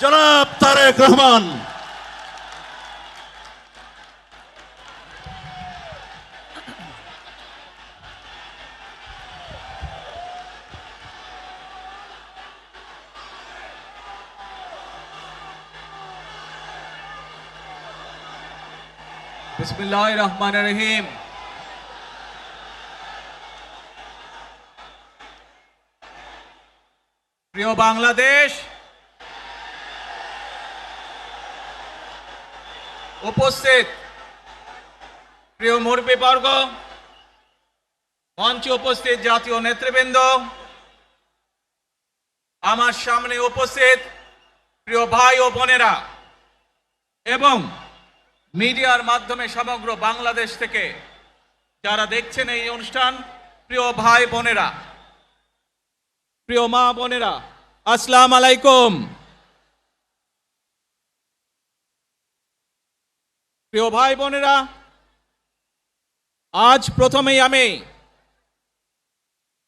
জনাব তারেক রহমান। বিসমিল্লাহির রহমানির রহিম। প্রিয় বাংলাদেশ, উপস্থিত প্রিয় মুরব্বীবর্গ, মঞ্চে উপস্থিত জাতীয় নেতৃবৃন্দ, আমার সামনে উপস্থিত প্রিয় ভাই ও বোনেরা এবং মিডিয়ার মাধ্যমে সমগ্র বাংলাদেশ থেকে যারা দেখছেন এই অনুষ্ঠান, প্রিয় ভাই বোনেরা, প্রিয় মা বোনেরা, আসসালামু আলাইকুম। প্রিয় ভাই বোনেরা, আজ প্রথমেই আমি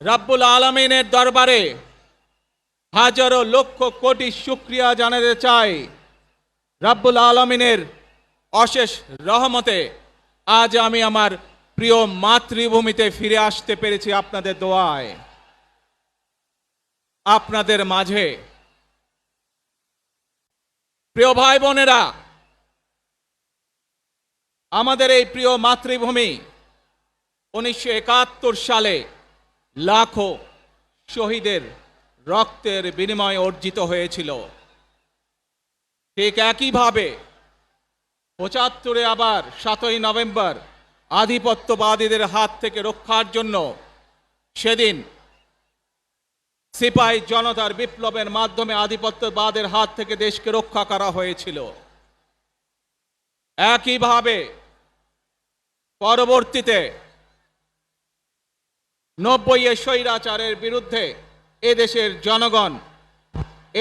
রাব্বুল আলামিনের দরবারে হাজারো লক্ষ কোটি শুকরিয়া জানাতে চাই। রাব্বুল আলামিনের অশেষ রহমতে আজ আমি আমার প্রিয় মাতৃভূমিতে ফিরে আসতে পেরেছি আপনাদের দোয়ায়। আপনাদের মাঝে প্রিয় ভাই বোনেরা, আমাদের এই প্রিয় মাতৃভূমি 1971 সালে লাখো শহীদের রক্তের বিনিময়ে অর্জিত হয়েছিল। ঠিক একইভাবে 75-এ আবার 7ই নভেম্বর আধিপত্যবাদীদের হাত থেকে রক্ষার জন্য সেদিন সিপাহী জনতার বিপ্লবের মাধ্যমে আধিপত্যবাদের হাত থেকে দেশকে রক্ষা করা হয়েছিল। একইভাবে পরবর্তীতে 90-এ স্বৈরাচারের বিরুদ্ধে এদেশের জনগণ,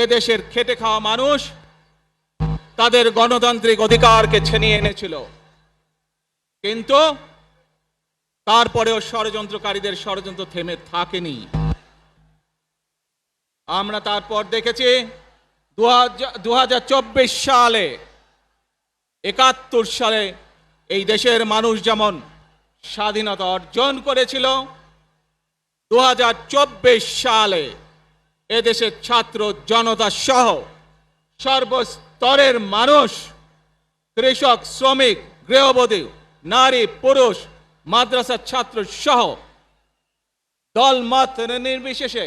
এদেশের খেটে খাওয়া মানুষ তাদের গণতান্ত্রিক অধিকারকে ছিনিয়ে এনেছিল। কিন্তু তারপরেও ষড়যন্ত্রকারীদের ষড়যন্ত্র থেমে থাকেনি। আমরা তারপর দেখেছি 2024 সালে, 71 সালে এই দেশের মানুষ যেমন স্বাধীনতা অর্জন করেছিল, 2024 সালে এদেশের ছাত্র জনতা সহ সর্বস্তরের মানুষ, কৃষক, শ্রমিক, গৃহবধূ, নারী, পুরুষ, মাদ্রাসার ছাত্র সহ দল মত নির্বিশেষে,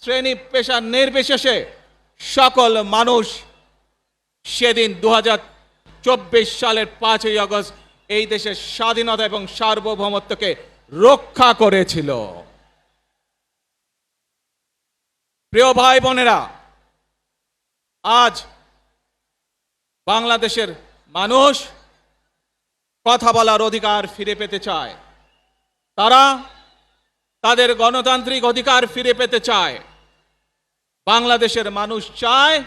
শ্রেণী পেশা নির্বিশেষে সকল মানুষ সেদিন 2024 সালের 5ই আগস্ট এই দেশের স্বাধীনতা এবং সার্বভৌমত্বকে রক্ষা করেছিল। প্রিয় ভাই বোনেরা, আজ বাংলাদেশের মানুষ কথা বলার অধিকার ফিরে পেতে চায়। তারা তাদের গণতান্ত্রিক অধিকার ফিরে পেতে চায়। বাংলাদেশের মানুষ চায়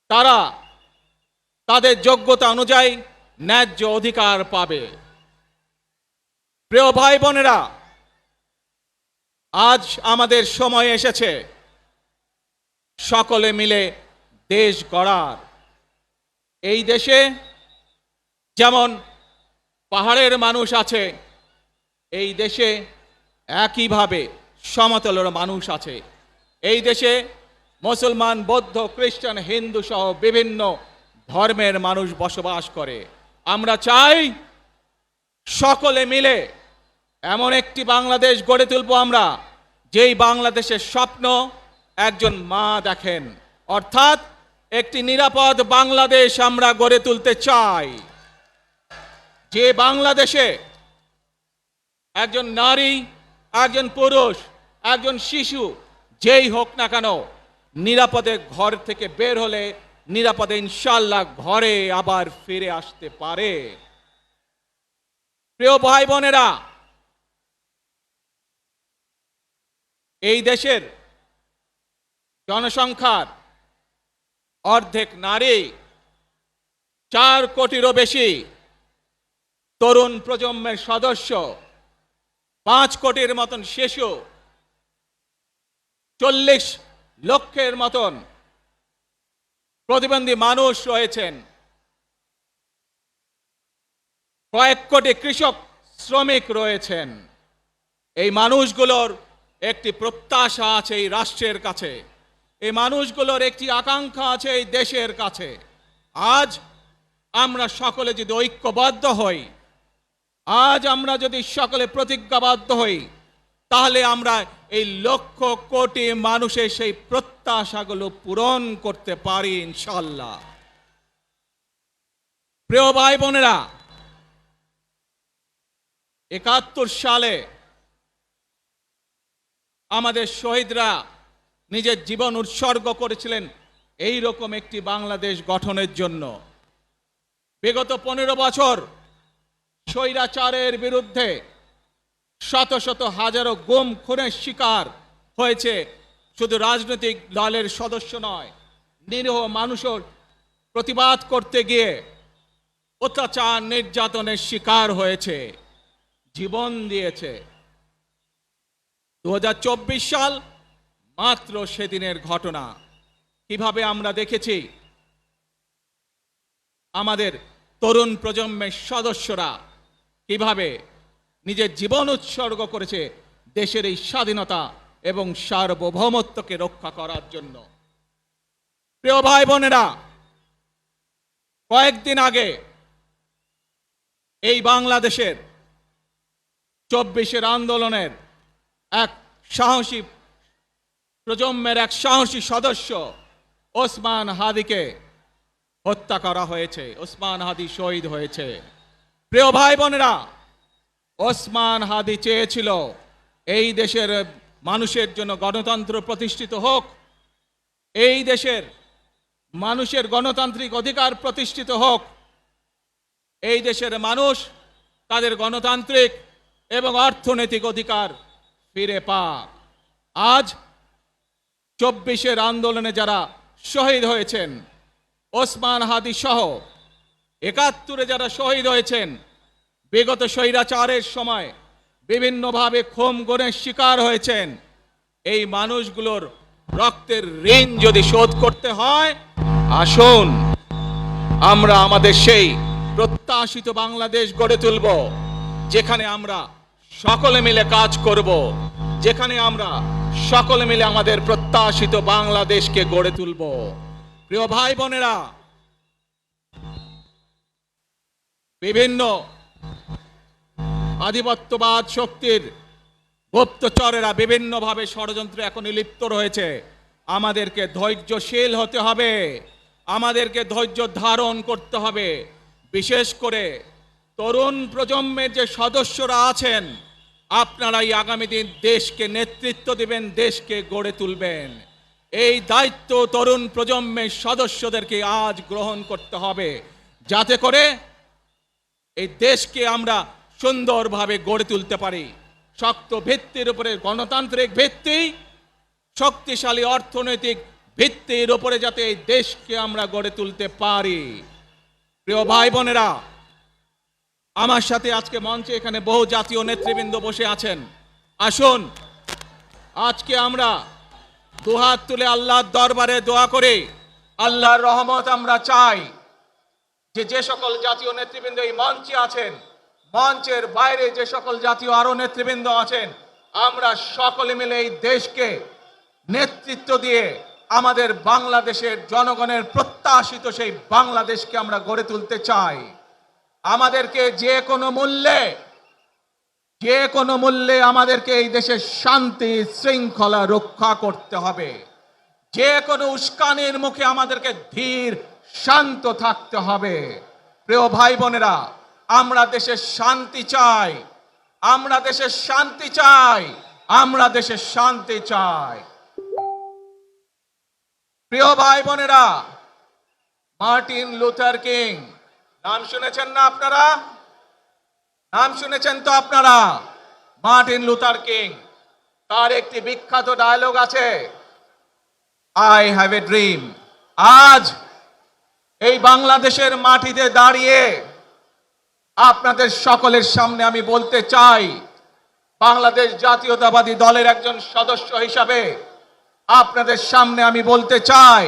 তারা তাদের যোগ্যতা অনুযায়ী ন্যায্য অধিকার পাবে। প্রিয় ভাই বোনেরা, আজ আমাদের সময় এসেছে সকলে মিলে দেশ গড়ার। এই দেশে যেমন পাহাড়ের মানুষ আছে, এই দেশে একইভাবে সমতলের মানুষ আছে। এই দেশে মুসলমান, বৌদ্ধ, খ্রিস্টান, হিন্দু সহ বিভিন্ন ধর্মের মানুষ বসবাস করে। আমরা চাই সকলে মিলে এমন একটি বাংলাদেশ গড়ে তুলব আমরা, যেই বাংলাদেশের স্বপ্ন একজন মা দেখেন, অর্থাৎ একটি নিরাপদ বাংলাদেশ আমরা গড়ে তুলতে চাই। যে বাংলাদেশে একজন নারী, একজন পুরুষ, একজন শিশু যেই হোক না কেন নিরাপদে ঘর থেকে বের হলে নিরাপদে ইনশাআল্লাহ ঘরে আবার ফিরে আসতে পারে। প্রিয় ভাই বোনেরা, এই দেশের জনসংখ্যার অর্ধেক নারী, 4 কোটিরও বেশি তরুণ প্রজন্মের সদস্য, 5 কোটির মতন শিশু, 40 লক্ষের মতন প্রতিবন্ধী মানুষ রয়েছেন, কয়েক কোটি কৃষক শ্রমিক রয়েছেন। এই মানুষগুলোর একটি প্রত্যাশা আছে এই রাষ্ট্রের কাছে, এই মানুষগুলোর একটি আকাঙ্ক্ষা আছে এই দেশের কাছে। আজ আমরা সকলে যদি ঐক্যবদ্ধ হই, আজ আমরা যদি সকলে প্রতিজ্ঞাবদ্ধ হই, তাহলে আমরা এই লক্ষ কোটি মানুষের সেই প্রত্যাশাগুলো পূরণ করতে পারি ইনশাআল্লাহ। প্রিয় ভাই বোনেরা, ৭১ সালে আমাদের শহীদরা নিজের জীবন উৎসর্গ করেছিলেন এই রকম একটি বাংলাদেশ গঠনের জন্য। বিগত 15 বছর স্বৈরাচারের বিরুদ্ধে শত শত হাজারো গুম খুনের শিকার হয়েছে শুধু রাজনৈতিক দলের সদস্য নয়, নিরীহ মানুষের প্রতিবাদ করতে গিয়ে অত্যাচার নির্যাতনের শিকার হয়েছে, জীবন দিয়েছে। 2024 সাল মাত্র সেদিনের ঘটনা। কিভাবে আমরা দেখেছি আমাদের তরুণ প্রজন্মের সদস্যরা কিভাবে নিজের জীবন উৎসর্গ করেছে দেশের এই স্বাধীনতা এবং সার্বভৌমত্বকে রক্ষা করার জন্য। প্রিয় ভাই বোনেরা, কয়েকদিন আগে এই বাংলাদেশের 24-এর আন্দোলনের এক সাহসী প্রজন্মের এক সাহসী সদস্য ওসমান হাদিকে হত্যা করা হয়েছে। ওসমান হাদি শহীদ হয়েছে। প্রিয় ভাই বোনেরা, ওসমান হাদি চেয়েছিল এই দেশের মানুষের জন্য গণতন্ত্র প্রতিষ্ঠিত হোক, এই দেশের মানুষের গণতান্ত্রিক অধিকার প্রতিষ্ঠিত হোক, এই দেশের মানুষ তাদের গণতান্ত্রিক এবং অর্থনৈতিক অধিকার ফিরে পাক। আজ 24-এর আন্দোলনে যারা শহীদ হয়েছেন, ওসমান হাদি সহ 71-এ যারা শহীদ হয়েছেন, বিগত স্বৈরাচারের সময় বিভিন্নভাবে খুন গুমের শিকার হয়েছেন, এই মানুষগুলোর রক্তের ঋণ যদি শোধ করতে হয়, আসুন আমরা আমাদের সেই প্রত্যাশিত বাংলাদেশ গড়ে তুলব, যেখানে আমরা সকলে মিলে কাজ করব, যেখানে আমরা সকলে মিলে আমাদের প্রত্যাশিত বাংলাদেশকে গড়ে তুলব। প্রিয় ভাই বোনেরা, বিভিন্ন আধিপত্যবাদ শক্তির গুপ্তচরেরা বিভিন্নভাবে ষড়যন্ত্রে এখন লিপ্ত রয়েছে। আমাদেরকে ধৈর্যশীল হতে হবে, আমাদেরকে ধৈর্য ধারণ করতে হবে। বিশেষ করে তরুণ প্রজন্মের যে সদস্যরা আছেন, আপনারাই আগামী দিন দেশকে নেতৃত্ব দিবেন, দেশকে গড়ে তুলবেন। এই দায়িত্ব তরুণ প্রজন্মের সদস্যদেরকে আজ গ্রহণ করতে হবে, যাতে করে এই দেশকে আমরা সুন্দরভাবে গড়ে তুলতে পারি। শক্ত ভিত্তির উপরে গণতান্ত্রিক ভিত্তি, শক্তিশালী অর্থনৈতিক ভিত্তির উপরে যাতে এই দেশকে আমরা গড়ে তুলতে পারি। প্রিয় ভাই বোনেরা, আমার সাথে আজকে মঞ্চে এখানে বহু জাতীয় নেতৃবৃন্দ বসে আছেন। আসুন আজকে আমরা দুহাত তুলে আল্লাহর দরবারে দোয়া করে আল্লাহর রহমত আমরা চাই। যে সকল জাতীয় নেতৃবৃন্দ এই মঞ্চে আছেন, মঞ্চের বাইরে যে সকল জাতীয় আরো নেতৃবৃন্দ আছেন, আমরা সকলে মিলে এই দেশকে নেতৃত্ব দিয়ে আমাদের বাংলাদেশের জনগণের প্রত্যাশিত সেই বাংলাদেশকে আমরা গড়ে তুলতে চাই। আমাদেরকে যে কোনো মূল্যে আমাদেরকে এই দেশের শান্তি শৃঙ্খলা রক্ষা করতে হবে। যে কোনো উস্কানির মুখে আমাদেরকে ধীর শান্ত থাকতে হবে। প্রিয় ভাই বোনেরা, আমরা দেশের শান্তি চাই, আমরা দেশের শান্তি চাই, আমরা দেশের শান্তি চাই। প্রিয় ভাই বোনেরা, মার্টিন লুথার কিং নাম শুনেছেন না আপনারা? নাম শুনেছেন তো আপনারা? মার্টিন লুথার কিং, তার একটি বিখ্যাত ডায়লগ আছে, আই হ্যাভ এ ড্রিম। আজ এই বাংলাদেশের মাটিতে দাঁড়িয়ে আপনাদের সকলের সামনে আমি বলতে চাই, বাংলাদেশ জাতীয়তাবাদী দলের একজন সদস্য হিসাবে আপনাদের সামনে আমি বলতে চাই,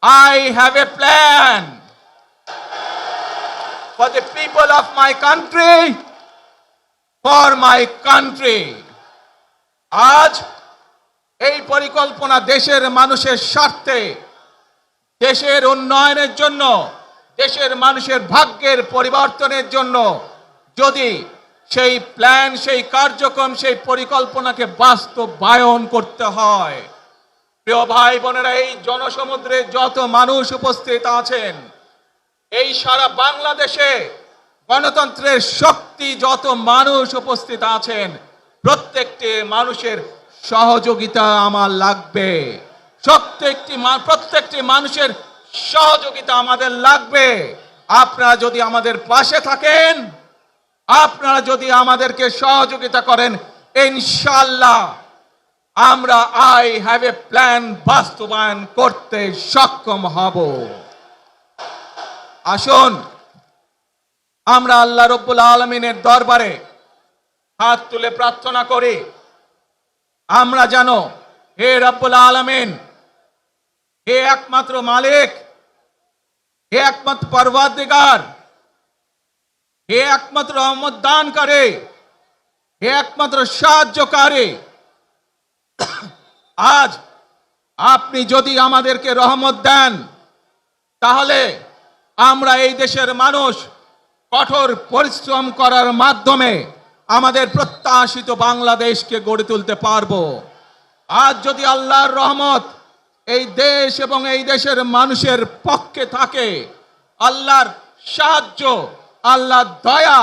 I have a plan for the people of my country, for my country. আজ এই পরিকল্পনা দেশের মানুষের স্বার্থে, দেশের উন্নয়নের জন্য, দেশের মানুষের ভাগ্যের পরিবর্তনের জন্য যদি সেই প্ল্যান, সেই কার্যক্রম, সেই পরিকল্পনাকে বাস্তবায়ন করতে হয়, প্রিয় ভাই বোনেরা, এই জনসমুদ্রে যত মানুষ উপস্থিত আছেন, এই সারা বাংলাদেশে গণতন্ত্রের শক্তি যত মানুষ উপস্থিত আছেন, প্রত্যেকটি মানুষের সহযোগিতা আমার লাগবে। প্রত্যেকটি মানুষের সহযোগিতা আমাদের লাগবে। আপনারা যদি আমাদের পাশে থাকেন, আপনারা যদি আমাদেরকে সহযোগিতা করেন, ইনশাআল্লাহ আমরা আই হ্যাভ এ প্ল্যান বাস্তবায়ন করতে সক্ষম হব। আসুন আমরা আল্লাহ রব্বুল আলামিনের দরবারে হাত তুলে প্রার্থনা করি, আমরা জানো হে রব্বুল আলামিন, হে একমাত্র মালিক, হে একমাত্র পরওয়ারদিগার, হে একমাত্র রহমত দানকারী, হে একমাত্র সাহায্যকারী, আজ আপনি যদি আমাদেরকে রহমত দেন, তাহলে আমরা এই দেশের মানুষ কঠোর পরিশ্রম করার মাধ্যমে আমাদের প্রত্যাশিত বাংলাদেশকে গড়ে তুলতে পারবো। আজ যদি আল্লাহর রহমত এই দেশ এবং এই দেশের মানুষের পক্ষে থাকে, আল্লাহর সাহায্য, আল্লাহর দয়া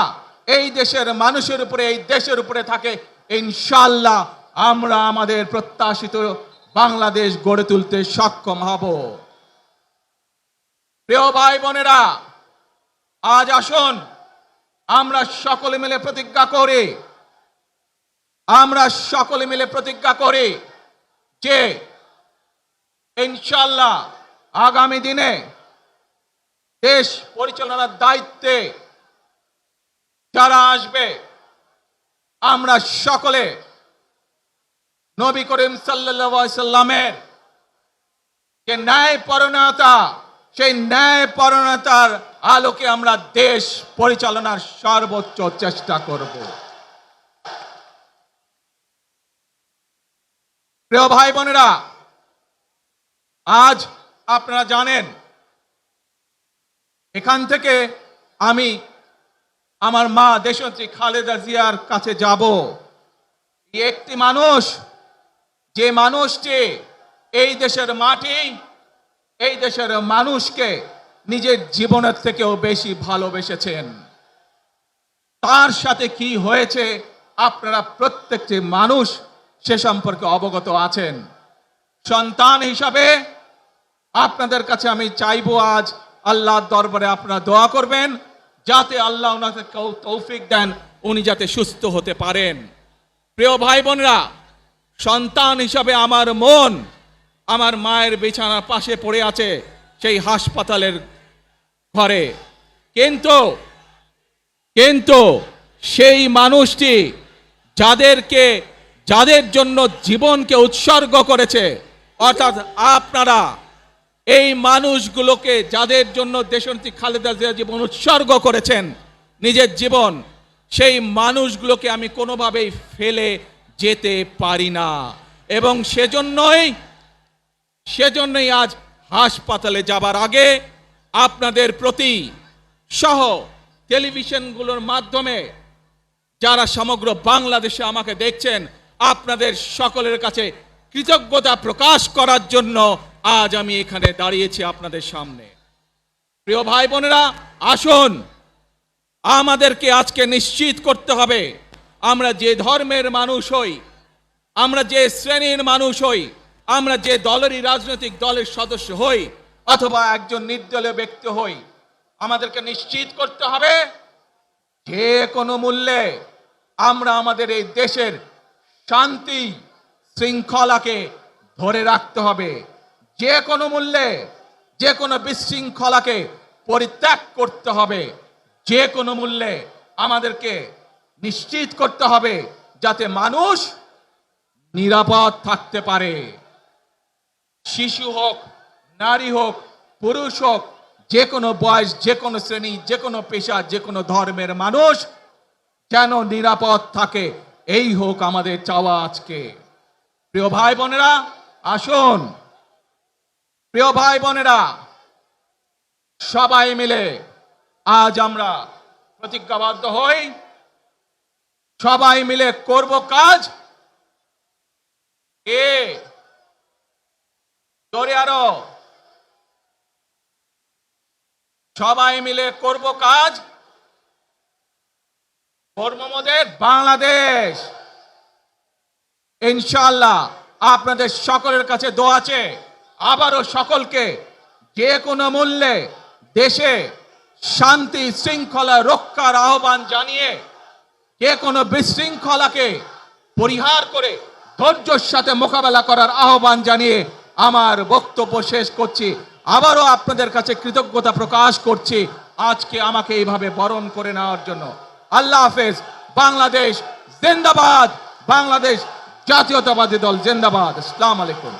এই দেশের মানুষের উপরে, এই দেশের উপরে থাকে, ইনশাআল্লাহ আমরা আমাদের প্রত্যাশিত বাংলাদেশ গড়ে তুলতে সক্ষম হব। প্রিয় ভাই বোনেরা, আজ আসুন আমরা সকলে মিলে প্রতিজ্ঞা করি, আমরা সকলে মিলে প্রতিজ্ঞা করি যে ইনশাআল্লাহ আগামী দিনে দেশ পরিচালনার দায়িত্বে যারা আসবে, আমরা সকলে নবী করিম সাল্লাল্লাহু আলাইহি সাল্লামের যে ন্যায়পরায়ণতা, সেই ন্যায়পরায়ণতার আলোকে আমরা দেশ পরিচালনার সর্বোচ্চ চেষ্টা করব। প্রিয় ভাই বোনেরা, আজ আপনারা জানেন এখান থেকে আমি আমার মা দেশনেত্রী খালেদা জিয়ার কাছে যাব। একটি মানুষ, যে মানুষটি এই দেশের মাটি, এই দেশের মানুষকে নিজের জীবনের থেকেও বেশি ভালোবেসেছেন, তার সাথে কি হয়েছে আপনারা প্রত্যেকটি মানুষ সে সম্পর্কে অবগত আছেন। সন্তান হিসাবে আপনাদের কাছে আমি চাইবো, আজ আল্লাহর দরবারে আপনারা দোয়া করবেন যাতে আল্লাহ ওনাকে তৌফিক দেন, উনি যাতে সুস্থ হতে পারেন। প্রিয় ভাই বোনেরা, সন্তান হিসাবে আমার মন আমার মায়ের বিছানার পাশে পড়ে আছে সেই হাসপাতালের ঘরে, কিন্তু সেই মানুষটি যাদের জন্য জীবনকে উৎসর্গ করেছে, অর্থাৎ আপনারা এই মানুষগুলোকে, যাদের জন্য দেশনেত্রী খালেদা জিয়া জীবন উৎসর্গ করেছেন, নিজের জীবন, সেই মানুষগুলোকে আমি কোনোভাবেই ফেলে যেতে পারি না। এবং সেজন্যই আজ হাসপাতালে যাবার আগে আপনাদের প্রতি সহ টেলিভিশনগুলোর মাধ্যমে যারা সমগ্র বাংলাদেশে আমাকে দেখছেন, আপনাদের সকলের কাছে কৃতজ্ঞতা প্রকাশ করার জন্য আজ আমি এখানে দাঁড়িয়েছি আপনাদের সামনে। প্রিয় ভাই বোনেরা, আসুন আমাদেরকে আজকে নিশ্চিত করতে হবে, আমরা যে ধর্মের মানুষ হই, আমরা যে শ্রেণীর মানুষ হই, আমরা যে দলেরই রাজনৈতিক দলের সদস্য হই অথবা একজন নির্দলীয় ব্যক্তি হই, আমাদেরকে নিশ্চিত করতে হবে যে কোনো মূল্যে আমরা আমাদের এই দেশের শান্তি শৃঙ্খলাকে ধরে রাখতে হবে। যে কোনো মূল্যে যে কোনো বিশৃঙ্খলাকে পরিত্যাগ করতে হবে। যে কোনো মূল্যে আমাদেরকে নিশ্চিত করতে হবে যাতে মানুষ নিরাপদ থাকতে পারে। শিশু হোক, নারী হোক, পুরুষ হোক, যে কোনো বয়স, যে কোনো শ্রেণী, যে কোনো পেশা, যে কোনো ধর্মের মানুষ যেন নিরাপদ থাকে, এই হোক আমাদের চাওয়া আজকে। প্রিয় ভাই বোনেরা, আসুন প্রিয় ভাই বোনেরা, সবাই মিলে আজ আমরা প্রতিজ্ঞাবদ্ধ হই, সবাই মিলে করব কাজ। জোরে আরো, সবাই মিলে করব কাজ, কর্মমোদের বাংলাদেশ। ইনশাআল্লাহ আপনাদের সকলের কাছে দোয়া আছে, আবারও সকলকে যে কোনো মূল্যে দেশে শান্তি শৃঙ্খলা রক্ষার আহ্বান জানিয়ে যে কোনো বিশৃঙ্খলাকে পরিহার করে ধৈর্যের সাথে মোকাবেলা করার আহ্বান জানিয়ে আমার বক্তব্য শেষ করছি। আবারও আপনাদের কাছে কৃতজ্ঞতা প্রকাশ করছি আজকে আমাকে এইভাবে বরণ করে নেওয়ার জন্য। আল্লাহ হাফেজ। বাংলাদেশ জিন্দাবাদ, বাংলাদেশ জাতীয়তাবাদী দল জিন্দাবাদ। আসসালামু আলাইকুম।